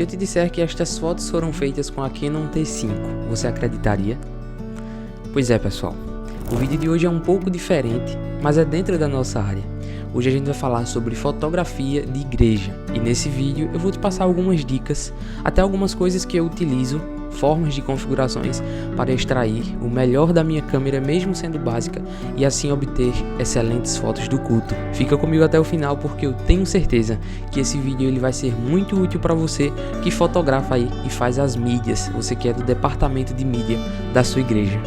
eu te disser que estas fotos foram feitas com a Canon T5, você acreditaria? Pois é, pessoal, o vídeo de hoje é um pouco diferente, mas é dentro da nossa área. Hoje a gente vai falar sobre fotografia de igreja, e nesse vídeo eu vou te passar algumas dicas, até algumas coisas que eu utilizo, formas de configurações para extrair o melhor da minha câmera mesmo sendo básica e assim obter excelentes fotos do culto. Fica comigo até o final porque eu tenho certeza que esse vídeo ele vai ser muito útil para você que fotografa aí e faz as mídias, você que é do departamento de mídia da sua igreja.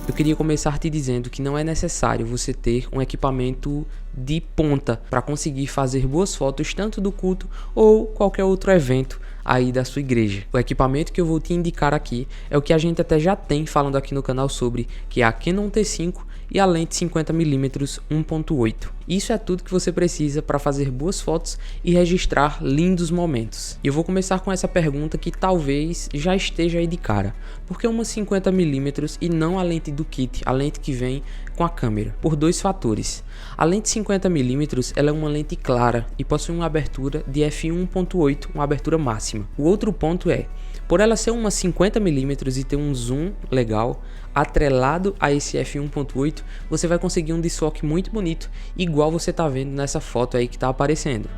Eu queria começar te dizendo que não é necessário você ter um equipamento de ponta para conseguir fazer boas fotos tanto do culto ou qualquer outro evento aí da sua igreja. O equipamento que eu vou te indicar aqui é o que a gente até já tem falando aqui no canal sobre, que é a Canon T5 e a lente 50mm 1.8. Isso é tudo que você precisa para fazer boas fotos e registrar lindos momentos. E eu vou começar com essa pergunta que talvez já esteja aí de cara. Por que uma 50mm e não a lente do kit, a lente que vem com a câmera? Por dois fatores. A lente 50mm ela é uma lente clara e possui uma abertura de f1.8, uma abertura máxima. O outro ponto é, por ela ser uma 50mm e ter um zoom legal, atrelado a esse f1.8, você vai conseguir um desfoque muito bonito, igual você está vendo nessa foto aí que está aparecendo.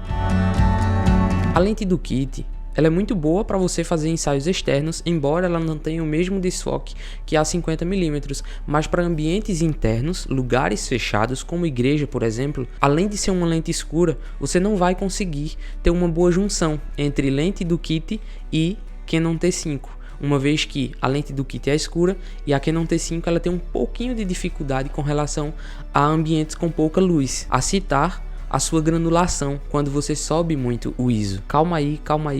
A lente do kit, ela é muito boa para você fazer ensaios externos, embora ela não tenha o mesmo desfoque que a 50mm, mas para ambientes internos, lugares fechados, como igreja, por exemplo, além de ser uma lente escura, você não vai conseguir ter uma boa junção entre lente do kit e Canon T5, uma vez que a lente do kit é escura e a Canon T5 ela tem um pouquinho de dificuldade com relação a ambientes com pouca luz, a citar a sua granulação quando você sobe muito o ISO. Calma aí,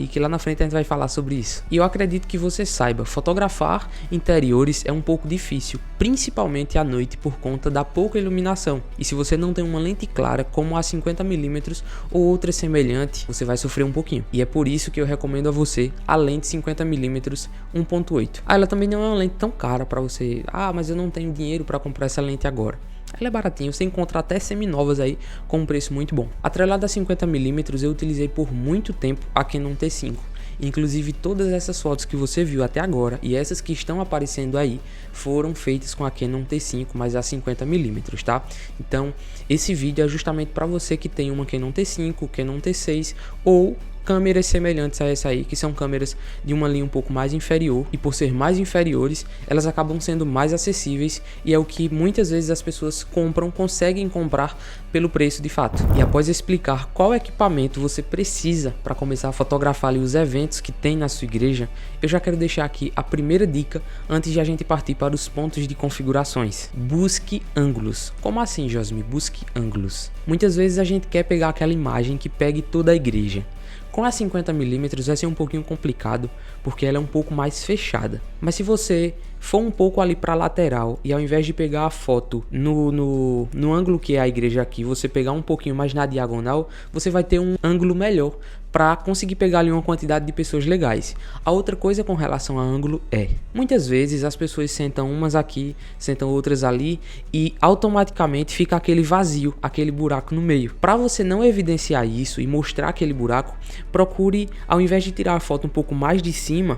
que lá na frente a gente vai falar sobre isso. E eu acredito que você saiba, fotografar interiores é um pouco difícil, principalmente à noite por conta da pouca iluminação. E se você não tem uma lente clara como a 50mm ou outra semelhante, você vai sofrer um pouquinho. E é por isso que eu recomendo a você a lente 50mm 1.8. Ela também não é uma lente tão cara para você, mas eu não tenho dinheiro para comprar essa lente agora. Ela é baratinha, você encontra até seminovas aí com um preço muito bom. Atrelada a 50mm eu utilizei por muito tempo a Canon T5. Inclusive todas essas fotos que você viu até agora e essas que estão aparecendo aí foram feitas com a Canon T5, mas a 50mm, tá? Então esse vídeo é justamente para você que tem uma Canon T5, Canon T6 ou câmeras semelhantes a essa aí, que são câmeras de uma linha um pouco mais inferior, e por ser mais inferiores, elas acabam sendo mais acessíveis e é o que muitas vezes as pessoas conseguem comprar pelo preço de fato. E após explicar qual equipamento você precisa para começar a fotografar ali os eventos que tem na sua igreja, eu já quero deixar aqui a primeira dica antes de a gente partir para os pontos de configurações. Busque ângulos. Como assim, Josmi? Busque ângulos. Muitas vezes a gente quer pegar aquela imagem que pegue toda a igreja. Com a 50mm vai ser um pouquinho complicado, porque ela é um pouco mais fechada. Mas se você for um pouco ali para a lateral e ao invés de pegar a foto no ângulo que é a igreja aqui, você pegar um pouquinho mais na diagonal, você vai ter um ângulo melhor para conseguir pegar ali uma quantidade de pessoas legais. A outra coisa com relação a ângulo é, muitas vezes as pessoas sentam umas aqui, sentam outras ali e automaticamente fica aquele vazio, aquele buraco no meio. Para você não evidenciar isso e mostrar aquele buraco, procure, ao invés de tirar a foto um pouco mais de cima,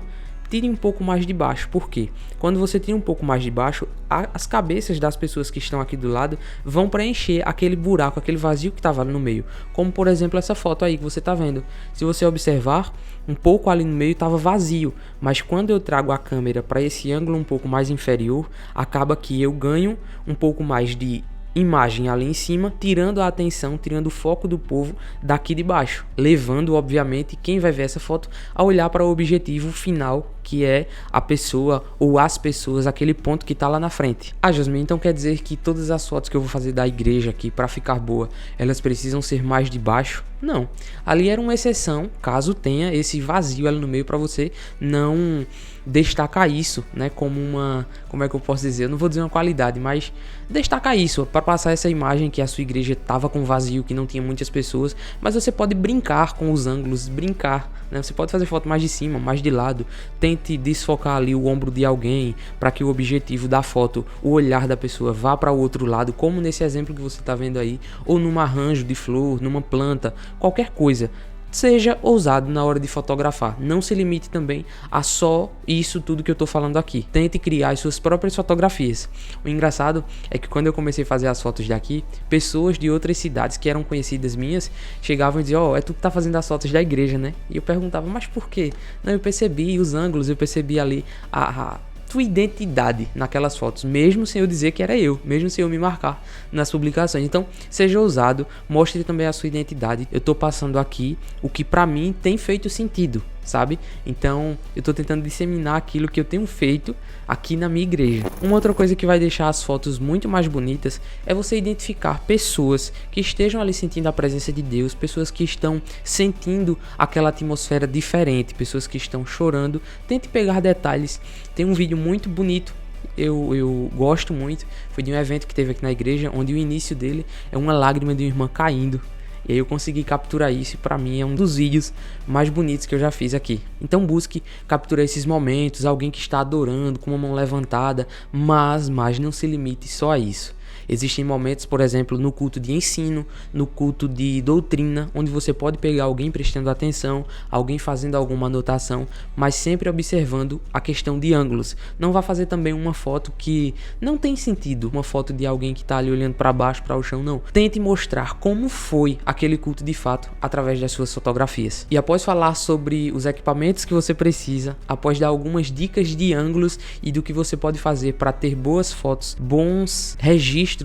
tire um pouco mais de baixo. Por quê? Quando você tira um pouco mais de baixo, as cabeças das pessoas que estão aqui do lado vão preencher aquele buraco, aquele vazio que estava no meio. Como por exemplo essa foto aí que você está vendo. Se você observar, um pouco ali no meio estava vazio, mas quando eu trago a câmera para esse ângulo um pouco mais inferior, acaba que eu ganho um pouco mais de imagem ali em cima, tirando a atenção, tirando o foco do povo daqui de baixo, levando obviamente quem vai ver essa foto a olhar para o objetivo final, que é a pessoa ou as pessoas, aquele ponto que tá lá na frente. Jasmine, então quer dizer que todas as fotos que eu vou fazer da igreja aqui para ficar boa, elas precisam ser mais de baixo? Não, ali era uma exceção, caso tenha esse vazio ali no meio para você não destacar isso, né, como uma, como é que eu posso dizer, eu não vou dizer uma qualidade, mas destacar isso, para passar essa imagem que a sua igreja tava com vazio, que não tinha muitas pessoas, mas você pode brincar com os ângulos, brincar, né, você pode fazer foto mais de cima, mais de lado, tente tente desfocar ali o ombro de alguém para que o objetivo da foto, o olhar da pessoa vá para o outro lado, como nesse exemplo que você está vendo aí, ou num arranjo de flor, numa planta, qualquer coisa. Seja ousado na hora de fotografar, não se limite também a só isso tudo que eu tô falando aqui. Tente criar as suas próprias fotografias. O engraçado é que quando eu comecei a fazer as fotos daqui, pessoas de outras cidades que eram conhecidas minhas chegavam e diziam: é tu que tá fazendo as fotos da igreja, né? E eu perguntava: mas por quê? Não, eu percebi os ângulos, eu percebi ali a tua identidade naquelas fotos, mesmo sem eu dizer que era eu, mesmo sem eu me marcar nas publicações. Então, seja ousado, mostre também a sua identidade. Eu tô passando aqui o que pra mim tem feito sentido, sabe? Então, eu tô tentando disseminar aquilo que eu tenho feito aqui na minha igreja. Uma outra coisa que vai deixar as fotos muito mais bonitas é você identificar pessoas que estejam ali sentindo a presença de Deus, pessoas que estão sentindo aquela atmosfera diferente, pessoas que estão chorando. Tente pegar detalhes. Tem um vídeo muito bonito, eu gosto muito, foi de um evento que teve aqui na igreja, onde o início dele é uma lágrima de uma irmã caindo. E aí eu consegui capturar isso, e pra mim é um dos vídeos mais bonitos que eu já fiz aqui. Então busque capturar esses momentos, alguém que está adorando com uma mão levantada, mas não se limite só a isso. Existem momentos, por exemplo, no culto de ensino, no culto de doutrina, onde você pode pegar alguém prestando atenção, alguém fazendo alguma anotação, mas sempre observando a questão de ângulos. Não vá fazer também uma foto que não tem sentido, uma foto de alguém que está ali olhando para baixo, para o chão, não. Tente mostrar como foi aquele culto de fato através das suas fotografias. E após falar sobre os equipamentos que você precisa, após dar algumas dicas de ângulos e do que você pode fazer para ter boas fotos, bons registros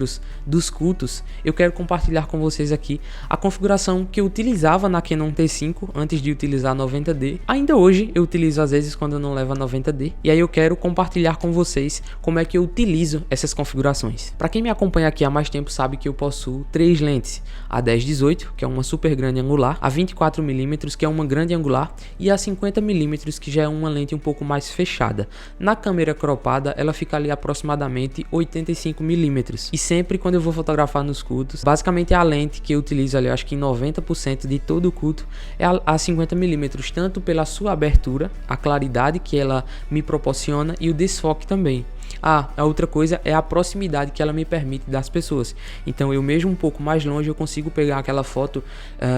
dos cultos, eu quero compartilhar com vocês aqui a configuração que eu utilizava na Canon T5 antes de utilizar a 90D. Ainda hoje eu utilizo às vezes quando eu não levo a 90D, e aí eu quero compartilhar com vocês como é que eu utilizo essas configurações. Para quem me acompanha aqui há mais tempo sabe que eu possuo 3 lentes: a 10-18, que é uma super grande angular, a 24mm, que é uma grande angular, e a 50mm, que já é uma lente um pouco mais fechada. Na câmera cropada ela fica ali aproximadamente 85mm. E sempre quando eu vou fotografar nos cultos, basicamente a lente que eu utilizo ali, eu acho que em 90% de todo o culto, é a 50mm, tanto pela sua abertura, a claridade que ela me proporciona e o desfoque também. A outra coisa é a proximidade que ela me permite das pessoas. Então eu mesmo um pouco mais longe eu consigo pegar aquela foto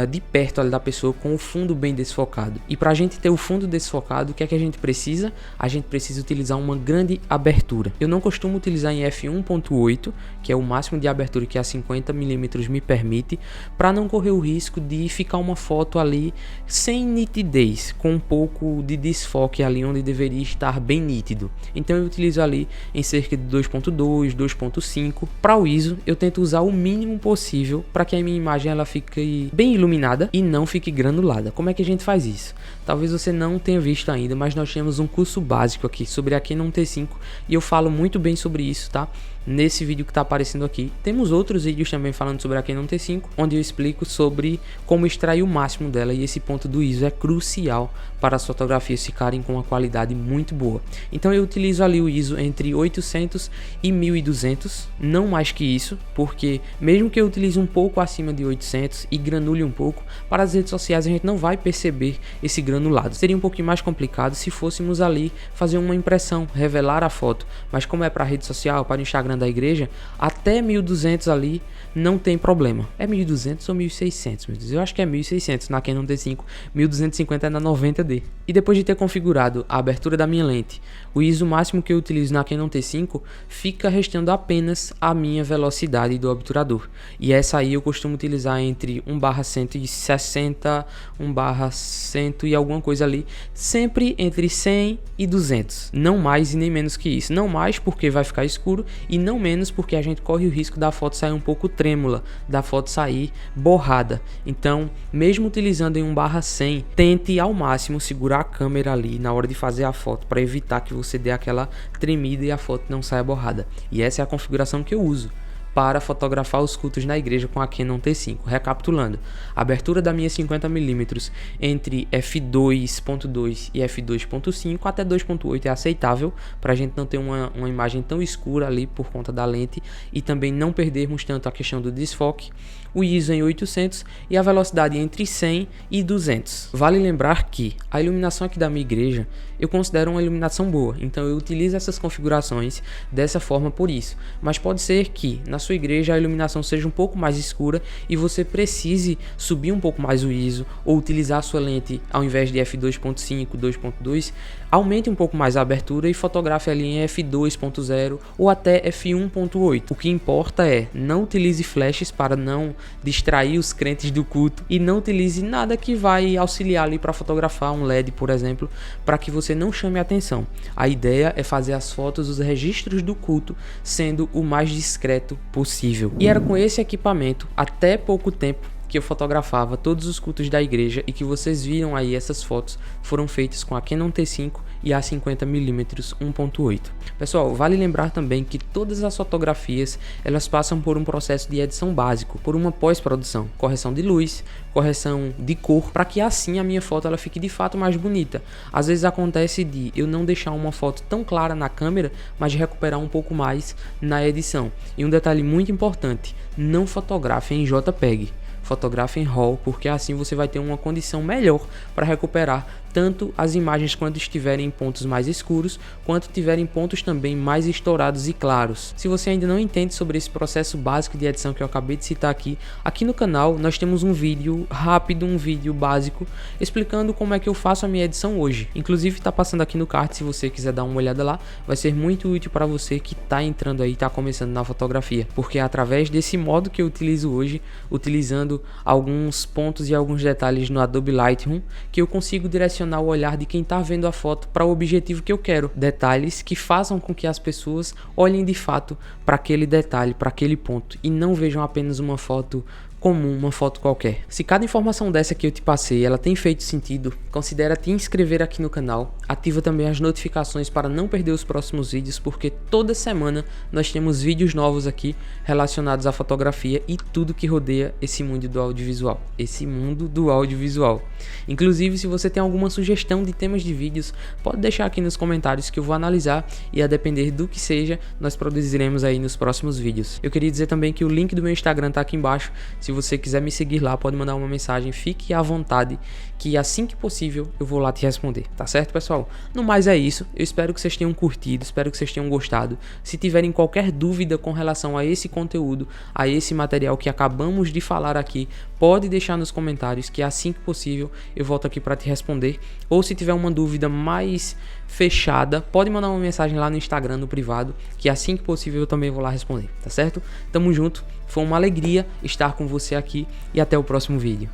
de perto ali da pessoa com o fundo bem desfocado. E para a gente ter o fundo desfocado, o que é que a gente precisa? A gente precisa utilizar uma grande abertura. Eu não costumo utilizar em f1.8, que é o máximo de abertura que a 50mm me permite, para não correr o risco de ficar uma foto ali sem nitidez, com um pouco de desfoque ali onde deveria estar bem nítido. Então eu utilizo ali em cerca de 2.2, 2.5. Para o ISO eu tento usar o mínimo possível para que a minha imagem ela fique bem iluminada e não fique granulada. Como é que a gente faz isso? Talvez você não tenha visto ainda, mas nós temos um curso básico aqui sobre a Canon T5 e eu falo muito bem sobre isso, tá? Nesse vídeo que está aparecendo aqui. Temos outros vídeos também falando sobre a Canon T5, onde eu explico sobre como extrair o máximo dela, e esse ponto do ISO é crucial para as fotografias ficarem com uma qualidade muito boa. Então eu utilizo ali o ISO entre 800 e 1200, não mais que isso, porque mesmo que eu utilize um pouco acima de 800 e granule um pouco, para as redes sociais a gente não vai perceber esse granulado. Seria um pouquinho mais complicado se fôssemos ali fazer uma impressão, revelar a foto, mas como é para a rede social, para o Instagram da igreja, até 1200 ali não tem problema. É 1200 ou 1600, meu Deus? Eu acho que é 1600 na Canon T5, 1250 é na 90D. E depois de ter configurado a abertura da minha lente, o ISO máximo que eu utilizo na Canon T5, fica restando apenas a minha velocidade do obturador. E essa aí eu costumo utilizar entre 1/160, 1/100 e alguma coisa ali, sempre entre 100 e 200. Não mais e nem menos que isso. Não mais porque vai ficar escuro, e não menos porque a gente corre o risco da foto sair um pouco trêmula, da foto sair borrada. Então, mesmo utilizando em 1/100, tente ao máximo segurar a câmera ali na hora de fazer a foto, para evitar que você dê aquela tremida e a foto não saia borrada. E essa é a configuração que eu uso para fotografar os cultos na igreja com a Canon T5. Recapitulando, a abertura da minha 50mm entre f2.2 e f2.5 até 2.8 é aceitável, para a gente não ter uma imagem tão escura ali por conta da lente, e também não perdermos tanto a questão do desfoque. o ISO em 800 e a velocidade entre 100 e 200. Vale lembrar que a iluminação aqui da minha igreja eu considero uma iluminação boa, então eu utilizo essas configurações dessa forma por isso. Mas pode ser que na sua igreja a iluminação seja um pouco mais escura e você precise subir um pouco mais o ISO ou utilizar a sua lente ao invés de f2.5, 2.2, aumente um pouco mais a abertura e fotografe ali em f2.0 ou até f1.8. O que importa é não utilize flashes para não distrair os crentes do culto e não utilize nada que vai auxiliar ali para fotografar, um LED por exemplo, para que você não chame a atenção. A ideia é fazer as fotos, os registros do culto sendo o mais discreto possível. E era com esse equipamento até pouco tempo que eu fotografava todos os cultos da igreja e que vocês viram aí, essas fotos foram feitas com a Canon T5 e a 50mm 1.8. Pessoal, vale lembrar também que todas as fotografias elas passam por um processo de edição básico, por uma pós-produção, correção de luz, correção de cor, para que assim a minha foto ela fique de fato mais bonita. Às vezes acontece de eu não deixar uma foto tão clara na câmera, mas de recuperar um pouco mais na edição. E um detalhe muito importante, não fotografe em JPEG. Fotografe em RAW, porque assim você vai ter uma condição melhor para recuperar tanto as imagens quando estiverem em pontos mais escuros, quanto tiverem pontos também mais estourados e claros. Se você ainda não entende sobre esse processo básico de edição que eu acabei de citar aqui no canal nós temos um vídeo rápido, um vídeo básico, explicando como é que eu faço a minha edição hoje. Inclusive está passando aqui no card, se você quiser dar uma olhada lá, vai ser muito útil para você que está entrando aí, está começando na fotografia, porque é através desse modo que eu utilizo hoje, utilizando alguns pontos e alguns detalhes no Adobe Lightroom, que eu consigo direcionar o olhar de quem está vendo a foto para o objetivo que eu quero. Detalhes que façam com que as pessoas olhem de fato para aquele detalhe, para aquele ponto e não vejam apenas uma foto comum, uma foto qualquer. Se cada informação dessa que eu te passei, ela tem feito sentido, considera te inscrever aqui no canal, ativa também as notificações para não perder os próximos vídeos, porque toda semana nós temos vídeos novos aqui relacionados à fotografia e tudo que rodeia esse mundo do audiovisual. Inclusive, se você tem alguma sugestão de temas de vídeos, pode deixar aqui nos comentários que eu vou analisar e a depender do que seja, nós produziremos aí nos próximos vídeos. Eu queria dizer também que o link do meu Instagram tá aqui embaixo. Se você quiser me seguir lá, pode mandar uma mensagem, fique à vontade, que assim que possível eu vou lá te responder, tá certo, pessoal? No mais é isso, eu espero que vocês tenham curtido, espero que vocês tenham gostado. Se tiverem qualquer dúvida com relação a esse conteúdo, a esse material que acabamos de falar aqui, pode deixar nos comentários, que assim que possível eu volto aqui para te responder. Ou se tiver uma dúvida mais fechada, pode mandar uma mensagem lá no Instagram, no privado, que assim que possível eu também vou lá responder, tá certo? Tamo junto, foi uma alegria estar com você aqui e até o próximo vídeo.